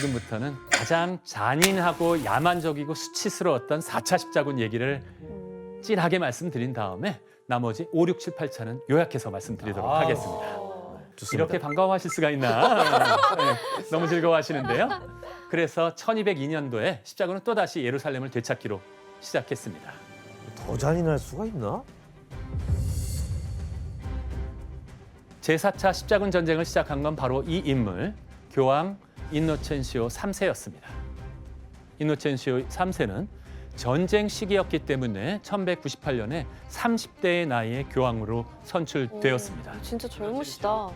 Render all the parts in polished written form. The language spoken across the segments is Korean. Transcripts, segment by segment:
지금부터는 가장 잔인하고 야만적이고 수치스러웠던 4차 십자군 얘기를 찐하게 말씀드린 다음에 나머지 5, 6, 7, 8차는 요약해서 말씀드리도록 하겠습니다. 좋습니다. 이렇게 반가워하실 수가 있나? 네, 너무 즐거워하시는데요. 그래서 1202년도에 십자군은 또다시 예루살렘을 되찾기로 시작했습니다. 더 잔인할 수가 있나? 제4차 십자군 전쟁을 시작한 건 바로 이 인물, 교황 인노첸시오 3세였습니다. 인노첸시오 3세는 전쟁 시기였기 때문에 1198년에 30대의 나이에 교황으로 선출되었습니다. 진짜 젊으시다.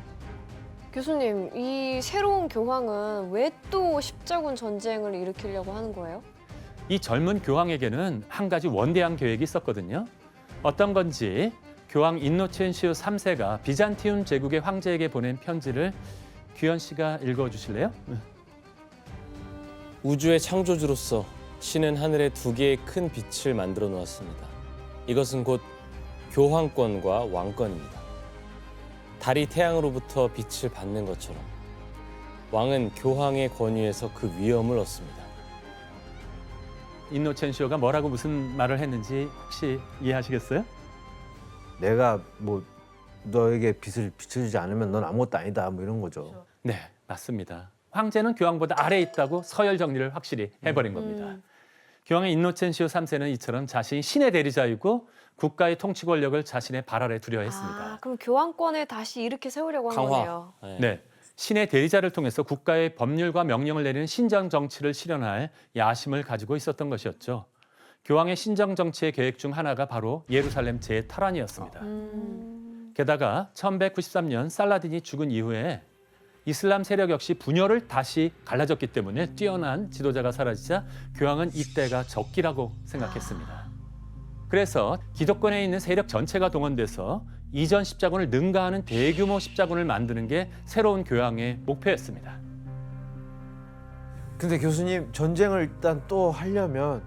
교수님, 이 새로운 교황은 왜 또 십자군 전쟁을 일으키려고 하는 거예요? 이 젊은 교황에게는 한 가지 원대한 계획이 있었거든요. 어떤 건지 교황 인노첸시오 3세가 비잔티움 제국의 황제에게 보낸 편지를 규현 씨가 읽어주실래요? 우주의 창조주로서 신은 하늘에 두 개의 큰 빛을 만들어 놓았습니다. 이것은 곧 교황권과 왕권입니다. 달이 태양으로부터 빛을 받는 것처럼 왕은 교황의 권위에서 그 위엄을 얻습니다. 인노첸시오가 뭐라고 무슨 말을 했는지 혹시 이해하시겠어요? 내가 뭐 너에게 빛을 비춰주지 않으면 넌 아무것도 아니다 뭐 이런 거죠. 네, 맞습니다. 황제는 교황보다 아래에 있다고 서열 정리를 확실히 해버린 겁니다. 교황의 인노첸시오 3세는 이처럼 자신이 신의 대리자이고 국가의 통치 권력을 자신의 발 아래 두려 했습니다. 아, 그럼 교황권을 다시 이렇게 세우려고 한 거네요. 네, 신의 대리자를 통해서 국가의 법률과 명령을 내리는 신정 정치를 실현할 야심을 가지고 있었던 것이었죠. 교황의 신정 정치의 계획 중 하나가 바로 예루살렘 재탈환이었습니다. 게다가 1193년 살라딘이 죽은 이후에 이슬람 세력 역시 분열을 다시 갈라졌기 때문에 뛰어난 지도자가 사라지자 교황은 이때가 적기라고 생각했습니다. 그래서 기독권에 있는 세력 전체가 동원돼서 이전 십자군을 능가하는 대규모 십자군을 만드는 게 새로운 교황의 목표였습니다. 근데 교수님 전쟁을 일단 또 하려면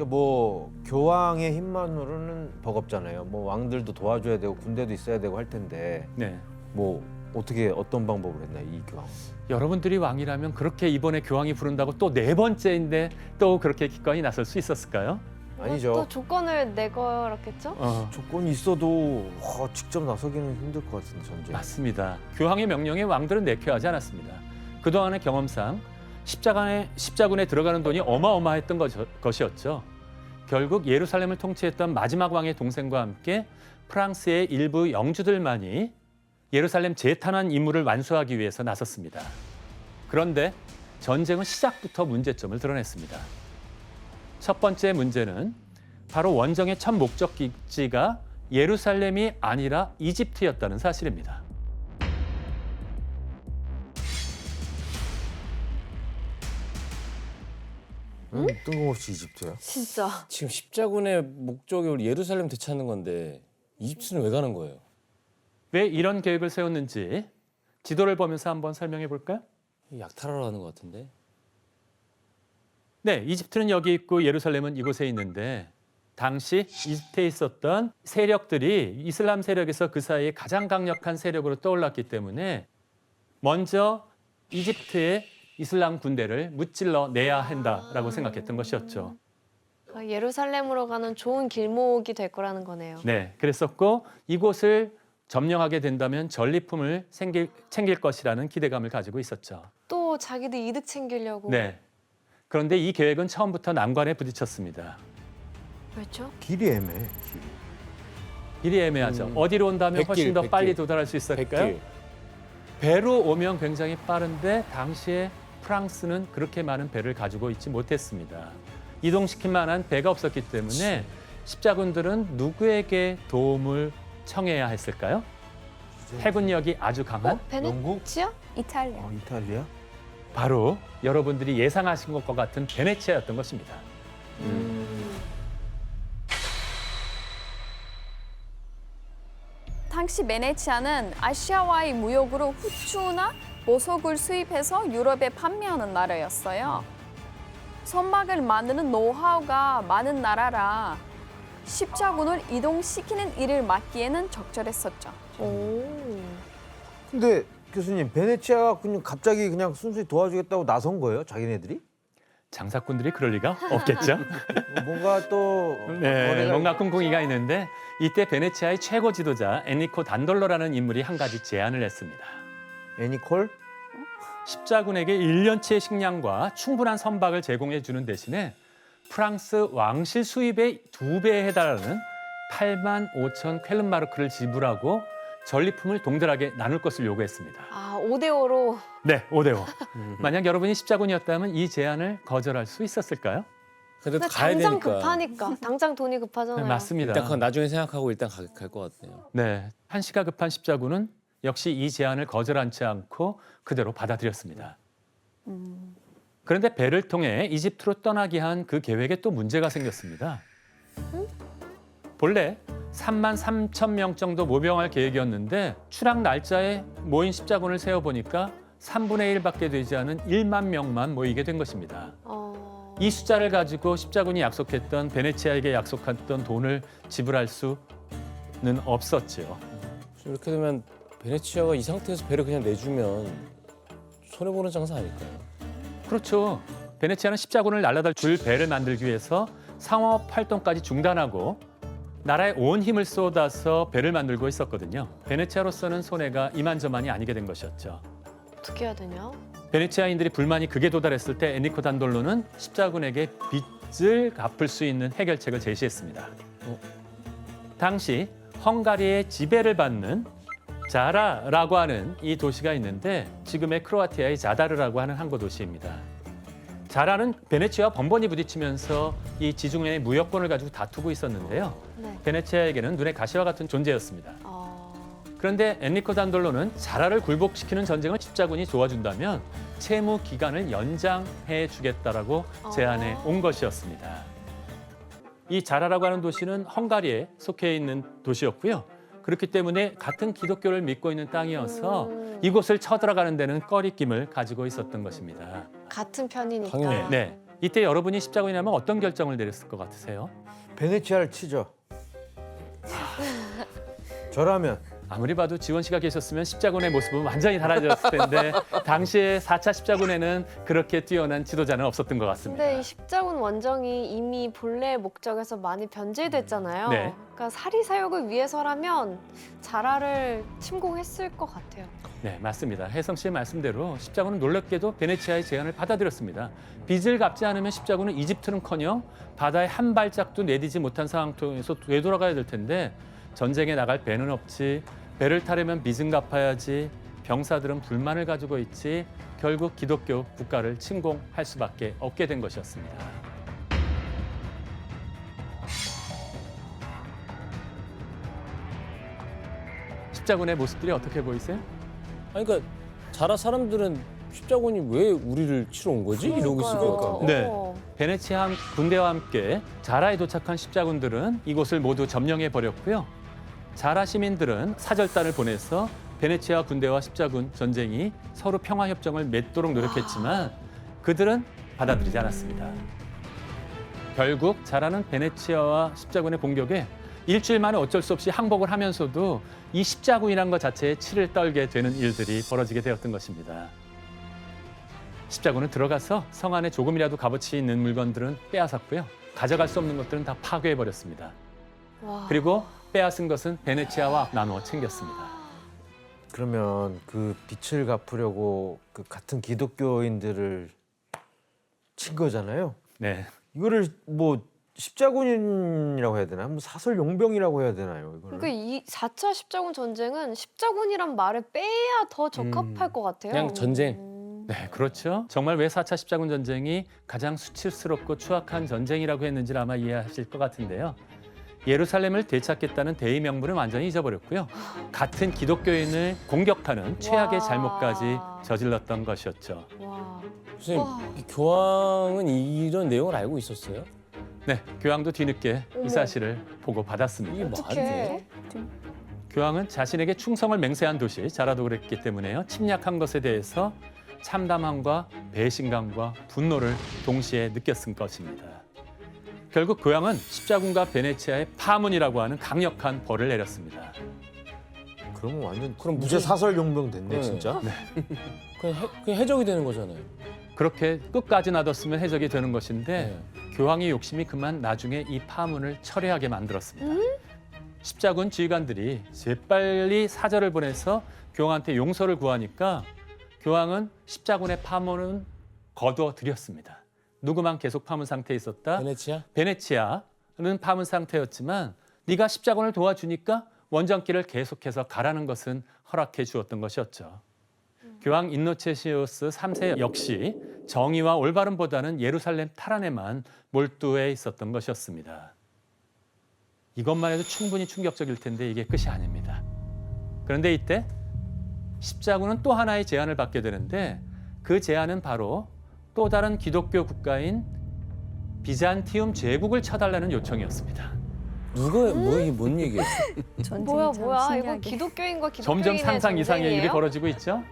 뭐 교황의 힘만으로는 버겁잖아요. 뭐 왕들도 도와줘야 되고 군대도 있어야 되고 할 텐데 네, 뭐 어떻게 어떤 방법을 했나요 이 교황? 여러분들이 왕이라면 그렇게 이번에 교황이 부른다고 또 네 번째인데 또 그렇게 기꺼이 나설 수 있었을까요? 아니죠. 또 조건을 내걸었겠죠? 조건이 있어도 직접 나서기는 힘들 것 같은데 전쟁. 맞습니다. 교황의 명령에 왕들은 내표하지 않았습니다. 그동안의 경험상 십자군에 들어가는 돈이 어마어마했던 것이었죠. 결국 예루살렘을 통치했던 마지막 왕의 동생과 함께 프랑스의 일부 영주들만이 예루살렘 재탄환 임무를 완수하기 위해서 나섰습니다. 그런데 전쟁은 시작부터 문제점을 드러냈습니다. 첫 번째 문제는 바로 원정의 첫 목적지가 예루살렘이 아니라 이집트였다는 사실입니다. 뜬금없이 이집트요? 진짜. 지금 십자군의 목적이 우리 예루살렘 되찾는 건데 이집트는 왜 가는 거예요? 왜 이런 계획을 세웠는지 지도를 보면서 한번 설명해 볼까요? 약탈하러 가는 것 같은데. 네, 이집트는 여기 있고 예루살렘은 이곳에 있는데 당시 이집트에 있었던 세력들이 이슬람 세력에서 그 사이에 가장 강력한 세력으로 떠올랐기 때문에 먼저 이집트의 이슬람 군대를 무찔러 내야 한다라고 생각했던 것이었죠. 예루살렘으로 가는 좋은 길목이 될 거라는 거네요. 네, 그랬었고 이곳을 점령하게 된다면 전리품을 챙길 것이라는 기대감을 가지고 있었죠. 또 자기들 이득 챙기려고. 네. 그런데 이 계획은 처음부터 난관에 부딪혔습니다. 그렇죠? 길이 애매해. 길이 애매하죠. 어디로 온다면 백길, 훨씬 더 백길. 빨리 도달할 수 있을까요? 백길. 배로 오면 굉장히 빠른데 당시에 프랑스는 그렇게 많은 배를 가지고 있지 못했습니다. 이동시킬 만한 배가 없었기 때문에 십자군들은 누구에게 도움을 청해야 했을까요? 해군력이 아주 강한 베네치아? 이탈리아. 이탈리아? 바로 여러분들이 예상하신 것과 같은 베네치아였던 것입니다. 당시 베네치아는 아시아와의 무역으로 후추나 보석을 수입해서 유럽에 판매하는 나라였어요. 선박을 만드는 노하우가 많은 나라라 십자군을 이동시키는 일을 맡기에는 적절했었죠. 오. 근데 교수님, 베네치아가 그냥 갑자기 그냥 순수히 도와주겠다고 나선 거예요? 자기네들이? 장사꾼들이 그럴 리가 없겠죠. 뭔가 또 네, 거래가 뭔가 꿍꿍이가 있는데 이때 베네치아의 최고 지도자 엔리코 단돌로라는 인물이 한 가지 제안을 했습니다. 애니콜? 십자군에게 1년치의 식량과 충분한 선박을 제공해 주는 대신에 프랑스 왕실 수입의 2배에 해달하는 8만 5천 쾰른마르크를 지불하고 전리품을 동등하게 나눌 것을 요구했습니다. 아, 5대5로. 네, 5대5. 만약 여러분이 십자군이었다면 이 제안을 거절할 수 있었을까요? 그래도 근데 가야 당장 되니까. 급하니까. 당장 돈이 네, 급하잖아요. 맞습니다. 일단 그건 나중에 생각하고 일단 갈 것 같네요. 네, 한시가 급한 십자군은 역시 이 제안을 거절하지 않고 그대로 받아들였습니다. 그런데 배를 통해 이집트로 떠나게 한 그 계획에 또 문제가 생겼습니다. 본래 3만 3천 명 정도 모병할 계획이었는데 출항 날짜에 모인 십자군을 세어보니까 3분의 1밖에 되지 않은 1만 명만 모이게 된 것입니다. 이 숫자를 가지고 십자군이 약속했던 베네치아에게 약속했던 돈을 지불할 수는 없었지요. 이렇게 되면 베네치아가 이 상태에서 배를 그냥 내주면 손해보는 장사 아닐까요? 그렇죠. 베네치아는 십자군을 날아다 줄 배를 만들기 위해서 상업 활동까지 중단하고 나라에 온 힘을 쏟아서 배를 만들고 있었거든요. 베네치아로서는 손해가 이만저만이 아니게 된 것이었죠. 어떻게 해야 되냐? 베네치아인들이 불만이 극에 도달했을 때 엔리코 단돌로는 십자군에게 빚을 갚을 수 있는 해결책을 제시했습니다. 당시 헝가리의 지배를 받는 자라라고 하는 이 도시가 있는데 지금의 크로아티아의 자다르라고 하는 항구 도시입니다. 자라는 베네치아와 번번이 부딪히면서 이 지중해의 무역권을 가지고 다투고 있었는데요. 네. 베네치아에게는 눈의 가시와 같은 존재였습니다. 그런데 엔리코 단돌로는 자라를 굴복시키는 전쟁을 십자군이 도와준다면 채무 기간을 연장해 주겠다라고 제안해 온 것이었습니다. 이 자라라고 하는 도시는 헝가리에 속해 있는 도시였고요. 그렇기 때문에 같은 기독교를 믿고 있는 땅이어서 이곳을 쳐들어가는 데는 꺼리낌을 가지고 있었던 것입니다. 같은 편이니까. 당연히. 네. 이때 여러분이 십자군이라면 어떤 결정을 내렸을 것 같으세요? 베네치아를 치죠. 저라면 아무리 봐도 지원 씨가 계셨으면 십자군의 모습은 완전히 달라졌을 텐데 당시에 4차 십자군에는 그렇게 뛰어난 지도자는 없었던 것 같습니다. 근데 이 십자군 원정이 이미 본래의 목적에서 많이 변질됐잖아요. 네. 그러니까 사리사욕을 위해서라면 자라를 침공했을 것 같아요. 네, 맞습니다. 혜성 씨의 말씀대로 십자군은 놀랍게도 베네치아의 제안을 받아들였습니다. 빚을 갚지 않으면 십자군은 이집트는커녕 바다에 한 발짝도 내디지 못한 상황 통해서 되돌아가야 될 텐데 전쟁에 나갈 배는 없지, 배를 타려면 빚은 갚아야지, 병사들은 불만을 가지고 있지, 결국 기독교 국가를 침공할 수밖에 없게 된 것이었습니다. 십자군의 모습들이 어떻게 보이세요? 아니 그러니까 자라 사람들은 십자군이 왜 우리를 치러 온 거지? 이러고 있을 것 같은데. 네. 베네치아 군대와 함께 자라에 도착한 십자군들은 이곳을 모두 점령해 버렸고요. 자라 시민들은 사절단을 보내서 베네치아 군대와 십자군 전쟁이 서로 평화 협정을 맺도록 노력했지만 그들은 받아들이지 않았습니다. 결국 자라는 베네치아와 십자군의 공격에 일주일 만에 어쩔 수 없이 항복을 하면서도 이 십자군이란 것 자체에 치를 떨게 되는 일들이 벌어지게 되었던 것입니다. 십자군은 들어가서 성 안에 조금이라도 값어치 있는 물건들은 빼앗았고요. 가져갈 수 없는 것들은 다 파괴해버렸습니다. 와. 그리고 빼앗은 것은 베네치아와 나누어 챙겼습니다. 그러면 그 빚을 갚으려고 그 같은 기독교인들을 친 거잖아요. 네, 이거를 뭐 십자군이라고 해야 되나? 뭐 사설 용병이라고 해야 되나요? 이거를? 그러니까 이 4차 십자군 전쟁은 십자군이란 말을 빼야 더 적합할 것 같아요. 그냥 전쟁. 네, 그렇죠. 정말 왜 4차 십자군 전쟁이 가장 수치스럽고 추악한 전쟁이라고 했는지를 아마 이해하실 것 같은데요. 예루살렘을 되찾겠다는 대의 명분은 완전히 잊어버렸고요. 같은 기독교인을 공격하는 최악의 와. 잘못까지 저질렀던 것이었죠. 와. 선생님, 와. 이 교황은 이런 내용을 알고 있었어요? 네, 교황도 뒤늦게 어머. 이 사실을 보고 받았습니다. 이게 말이 어떡해. 돼? 교황은 자신에게 충성을 맹세한 도시 자라도 그랬기 때문에요. 침략한 것에 대해서 참담함과 배신감과 분노를 동시에 느꼈을 것입니다. 결국 교황은 십자군과 베네치아의 파문이라고 하는 강력한 벌을 내렸습니다. 그러면 완전 그럼 무죄 무슨- 사설 용병 됐네 네. 진짜. 그냥 해적이 되는 거잖아요. 그렇게 끝까지 놔뒀으면 해적이 되는 것인데 네. 교황의 욕심이 그만 나중에 이 파문을 철회하게 만들었습니다. 십자군 지휘관들이 재빨리 사절을 보내서 교황한테 용서를 구하니까 교황은 십자군의 파문은 거둬들였습니다. 누구만 계속 파문 상태에 있었다? 베네치아? 베네치아는 파문 상태였지만 네가 십자군을 도와주니까 원정길을 계속해서 가라는 것은 허락해 주었던 것이었죠. 교황 인노체시우스 3세 역시 정의와 올바름보다는 예루살렘 탈환에만 몰두해 있었던 것이었습니다. 이것만 해도 충분히 충격적일 텐데 이게 끝이 아닙니다. 그런데 이때 십자군은 또 하나의 제안을 받게 되는데 그 제안은 바로 또 다른 기독교 국가인 비잔티움 제국을 쳐달라는 요청이었습니다. 누가 뭐 이게 뭔 얘기예요? 뭐야 이거 기독교인과 기독교인의 점점 상상 이상의 일이 전쟁이에요? 벌어지고 있죠.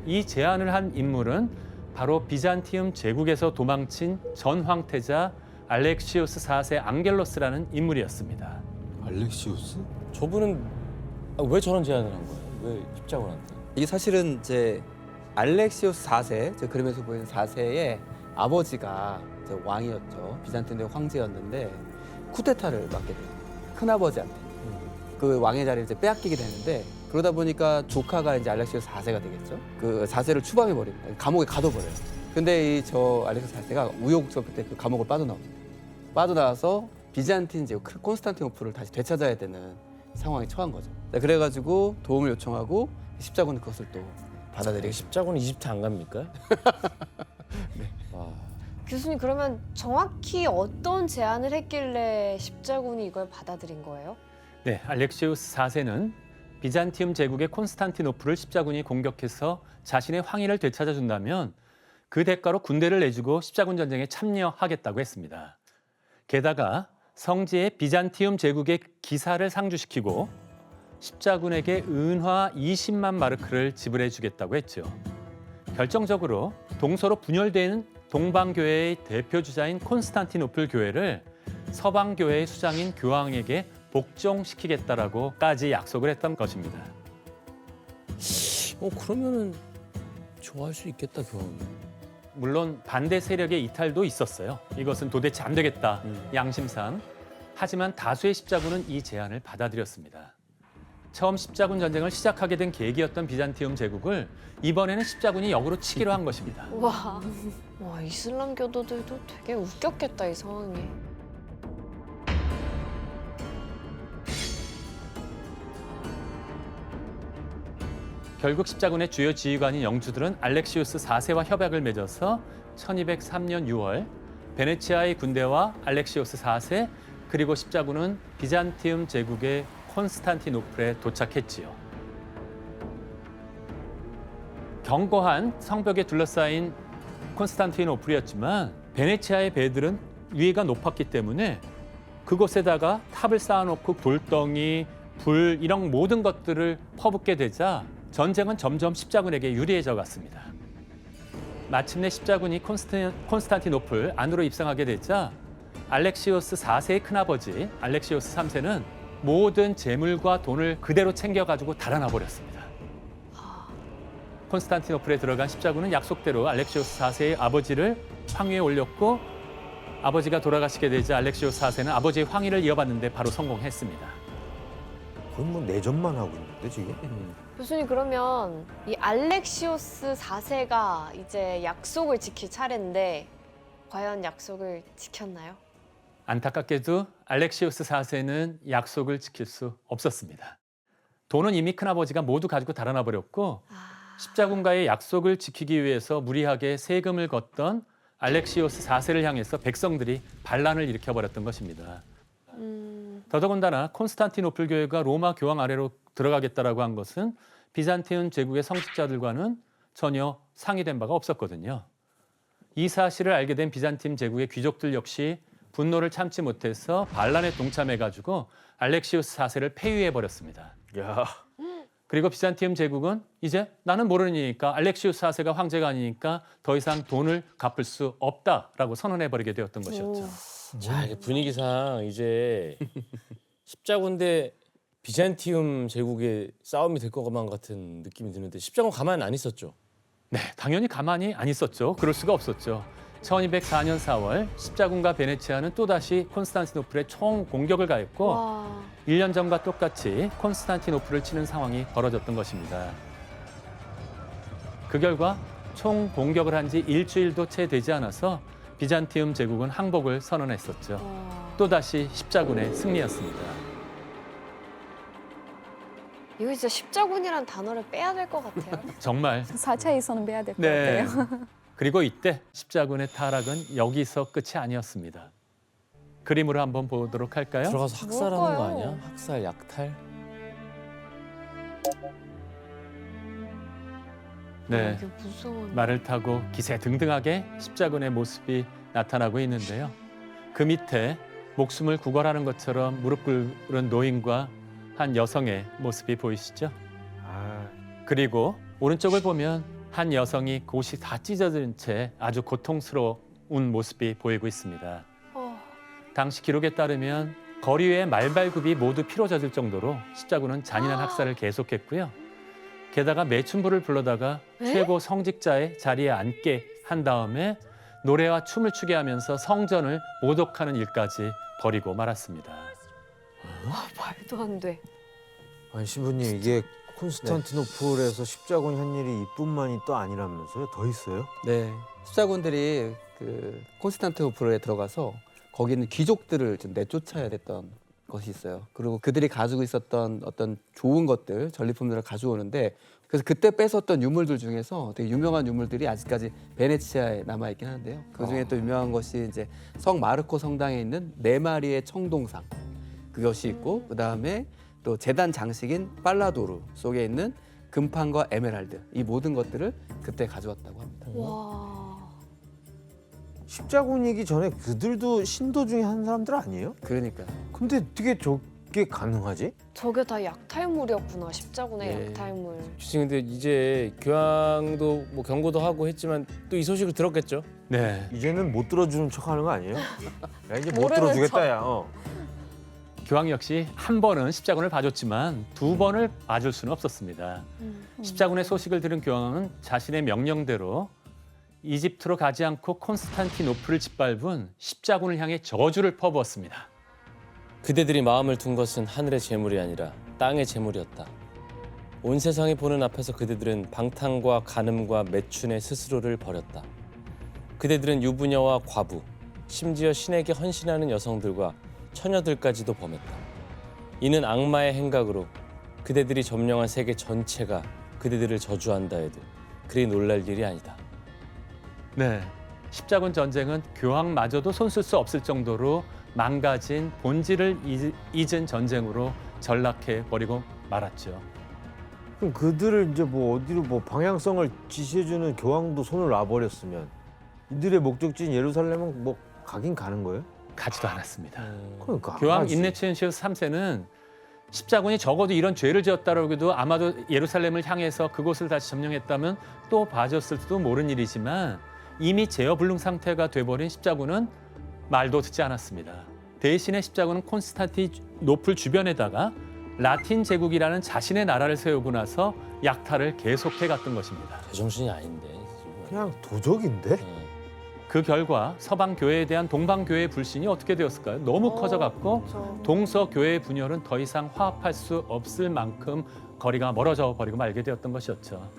이 제안을 한 인물은 바로 비잔티움 제국에서 도망친 전 황태자 알렉시우스 4세 앙겔로스라는 인물이었습니다. 알렉시우스? 저분은 왜 저런 제안을 한 거예요? 왜 십자군한테? 이게 사실은 이제 알렉시우스 4세, 제 그림에서 보이는 4세의 아버지가 이제 왕이었죠. 비잔틴의 황제였는데 쿠데타를 맡게 돼요. 큰아버지한테. 그 왕의 자리를 이제 빼앗기게 되는데 그러다 보니까 조카가 이제 알렉시우스 4세가 되겠죠. 그 4세를 추방해 버립니다. 감옥에 가둬버려요. 근데 이 저 알렉시우스 4세가 우여곡절 끝에 그 감옥을 빠져나옵니다. 빠져나와서 비잔틴 제국 콘스탄티노플을 다시 되찾아야 되는 상황에 처한 거죠. 네, 그래가지고 도움을 요청하고 십자군은 그것을 또 받아들이게 십자. 십자군 이집트 안 갑니까? 네. 와. 교수님 그러면 정확히 어떤 제안을 했길래 십자군이 이걸 받아들인 거예요? 네, 알렉시우스 4세는 비잔티움 제국의 콘스탄티노플을 십자군이 공격해서 자신의 황위를 되찾아준다면 그 대가로 군대를 내주고 십자군 전쟁에 참여하겠다고 했습니다. 게다가 성지의 비잔티움 제국의 기사를 상주시키고 십자군에게 은화 20만 마르크를 지불해 주겠다고 했죠. 결정적으로 동서로 분열된 동방교회의 대표 주자인 콘스탄티노플 교회를 서방교회의 수장인 교황에게 복종시키겠다라고까지 약속을 했던 것입니다. 그러면은 좋아할 수 있겠다 교황이. 물론 반대 세력의 이탈도 있었어요. 이것은 도대체 안 되겠다, 양심상. 하지만 다수의 십자군은 이 제안을 받아들였습니다. 처음 십자군 전쟁을 시작하게 된 계기였던 비잔티움 제국을 이번에는 십자군이 역으로 치기로 한 것입니다. 와 이슬람 교도들도 되게 웃겼겠다 이 상황이. 결국 십자군의 주요 지휘관인 영주들은 알렉시우스 4세와 협약을 맺어서 1203년 6월 베네치아의 군대와 알렉시우스 4세 그리고 십자군은 비잔티움 제국의 콘스탄티노플에 도착했지요. 견고한 성벽에 둘러싸인 콘스탄티노플이었지만 베네치아의 배들은 위해가 높았기 때문에 그곳에다가 탑을 쌓아놓고 돌덩이, 불 이런 모든 것들을 퍼붓게 되자 전쟁은 점점 십자군에게 유리해져 갔습니다. 마침내 십자군이 콘스탄티노플 안으로 입성하게 되자 알렉시우스 4세의 큰아버지 알렉시우스 3세는 모든 재물과 돈을 그대로 챙겨가지고 달아나 버렸습니다. 콘스탄티노플에 들어간 십자군은 약속대로 알렉시우스 4세의 아버지를 황위에 올렸고 아버지가 돌아가시게 되자 알렉시우스 4세는 아버지의 황위를 이어받는데 바로 성공했습니다. 그건 뭐 내전만 하고 있는데 지금? 교수님 그러면 이 알렉시우스 4세가 이제 약속을 지킬 차례인데 과연 약속을 지켰나요? 안타깝게도 알렉시우스 4세는 약속을 지킬 수 없었습니다. 돈은 이미 큰아버지가 모두 가지고 달아나 버렸고 십자군과의 약속을 지키기 위해서 무리하게 세금을 걷던 알렉시우스 4세를 향해서 백성들이 반란을 일으켜버렸던 것입니다. 더더군다나 콘스탄티노플 교회가 로마 교황 아래로 들어가겠다라고 한 것은 비잔티움 제국의 성직자들과는 전혀 상의된 바가 없었거든요. 이 사실을 알게 된 비잔팀 제국의 귀족들 역시 분노를 참지 못해서 반란에 동참해가지고 알렉시우스 4세를 폐위해버렸습니다. 야, 그리고 비잔티움 제국은 이제 나는 모르니까 알렉시우스 4세가 황제가 아니니까 더 이상 돈을 갚을 수 없다라고 선언해버리게 되었던 것이었죠. 자, 이게 분위기상 이제 십자군대 비잔티움 제국의 싸움이 될 것만 같은 느낌이 드는데 십자군 가만 안 있었죠. 네, 당연히 가만히 안 있었죠. 그럴 수가 없었죠. 1204년 4월 십자군과 베네치아는 또다시 콘스탄티노플에 총 공격을 가했고 와. 1년 전과 똑같이 콘스탄티노플을 치는 상황이 벌어졌던 것입니다. 그 결과 총 공격을 한 지 일주일도 채 되지 않아서 비잔티움 제국은 항복을 선언했었죠. 와. 또다시 십자군의 승리였습니다. 이거 진짜 십자군이란 단어를 빼야 될 것 같아요. 정말 4차에서는 빼야 될 것 네. 같아요. 그리고 이때 십자군의 타락은 여기서 끝이 아니었습니다. 그림으로 한번 보도록 할까요? 들어가서 학살하는 거 뭘까요? 아니야? 학살, 약탈? 네. 이게 무서운. 말을 타고 기세등등하게 십자군의 모습이 나타나고 있는데요. 그 밑에 목숨을 구걸하는 것처럼 무릎 꿇은 노인과 한 여성의 모습이 보이시죠? 아, 그리고 오른쪽을 보면 한 여성이 옷이 다 찢어진 채 아주 고통스러운 모습이 보이고 있습니다. 어. 당시 기록에 따르면 거리 위의 말발굽이 모두 피로 젖을 정도로 십자군은 잔인한 학살을 계속했고요. 게다가 매춘부를 불러다가 에? 최고 성직자의 자리에 앉게 한 다음에 노래와 춤을 추게 하면서 성전을 모독하는 일까지 벌이고 말았습니다. 말도 안 돼. 아니 신부님 이게 콘스탄티노플에서 십자군 한 일이 이뿐만이 또 아니라면서요? 더 있어요? 네, 십자군들이 그 콘스탄티노플에 들어가서 거기 있는 귀족들을 좀 내쫓아야 됐던 것이 있어요. 그리고 그들이 가지고 있었던 어떤 좋은 것들, 전리품들을 가져오는데 그래서 그때 뺏었던 유물들 중에서 되게 유명한 유물들이 아직까지 베네치아에 남아 있긴 하는데요. 그 중에 또 유명한 것이 이제 성 마르코 성당에 있는 4마리의 청동상 그것이 있고 그 다음에 또 제단 장식인 팔라도르 속에 있는 금판과 에메랄드 이 모든 것들을 그때 가져왔다고 합니다. 와. 십자군이기 전에 그들도 신도 중에 한 사람들 아니에요? 그러니까 근데 어떻게 저게 가능하지? 저게 다 약탈물이었구나. 십자군의 네. 약탈물. 주님 근데 이제 교황도 뭐 경고도 하고 했지만 또 이 소식을 들었겠죠. 네, 이제는 못 들어주는 척하는 거 아니에요? 야 이제 못 모르는 들어주겠다 야. 교황 역시 한 번은 십자군을 봐줬지만 두 번을 봐줄 수는 없었습니다. 십자군의 소식을 들은 교황은 자신의 명령대로 이집트로 가지 않고 콘스탄티노플을 짓밟은 십자군을 향해 저주를 퍼부었습니다. 그대들이 마음을 둔 것은 하늘의 재물이 아니라 땅의 재물이었다. 온 세상이 보는 앞에서 그대들은 방탕과 간음과 매춘의 스스로를 버렸다. 그대들은 유부녀와 과부, 심지어 신에게 헌신하는 여성들과 처녀들까지도 범했다. 이는 악마의 행각으로 그대들이 점령한 세계 전체가 그대들을 저주한다 해도 그리 놀랄 일이 아니다. 네, 십자군 전쟁은 교황마저도 손쓸 수 없을 정도로 망가진 본질을 잊은 전쟁으로 전락해 버리고 말았죠. 그럼 그들을 이제 뭐 어디로 뭐 방향성을 지시해주는 교황도 손을 놔버렸으면 이들의 목적지인 예루살렘은 뭐 가긴 가는 거예요? 가지도 않았습니다. 그러니까 안 교황 가지. 인네치엔시우스 3세는 십자군이 적어도 이런 죄를 지었다라고 해도 아마도 예루살렘을 향해서 그곳을 다시 점령했다면 또 봐줬을지도 모르는 일이지만 이미 제어불능 상태가 돼버린 십자군은 말도 듣지 않았습니다. 대신에 십자군은 콘스탄티노플 주변에다가 라틴 제국이라는 자신의 나라를 세우고 나서 약탈을 계속해 갔던 것입니다. 제정신이 아닌데. 그냥 도적인데? 그 결과 서방 교회에 대한 동방 교회의 불신이 어떻게 되었을까요? 너무 커져갔고 그렇죠. 동서 교회의 분열은 더 이상 화합할 수 없을 만큼 거리가 멀어져 버리고 말게 되었던 것이었죠.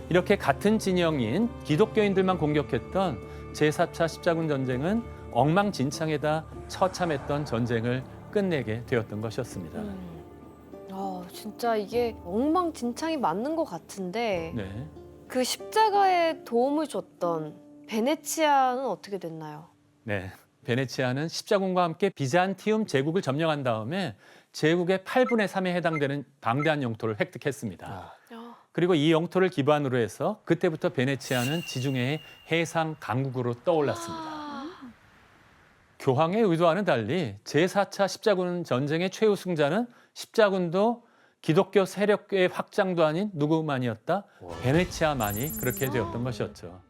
이렇게 같은 진영인 기독교인들만 공격했던 제4차 십자군 전쟁은 엉망진창에다 처참했던 전쟁을 끝내게 되었던 것이었습니다. 진짜 이게 엉망진창이 맞는 것 같은데 네. 그 십자가에 도움을 줬던 베네치아는 어떻게 됐나요? 네. 베네치아는 십자군과 함께 비잔티움 제국을 점령한 다음에 제국의 8분의 3에 해당되는 방대한 영토를 획득했습니다. 그리고 이 영토를 기반으로 해서 그때부터 베네치아는 지중해의 해상 강국으로 떠올랐습니다. 교황의 의도와는 달리 제4차 십자군 전쟁의 최우승자는 십자군도 기독교 세력의 확장도 아닌 누구만이었다? 베네치아만이 그렇게 되었던 것이었죠.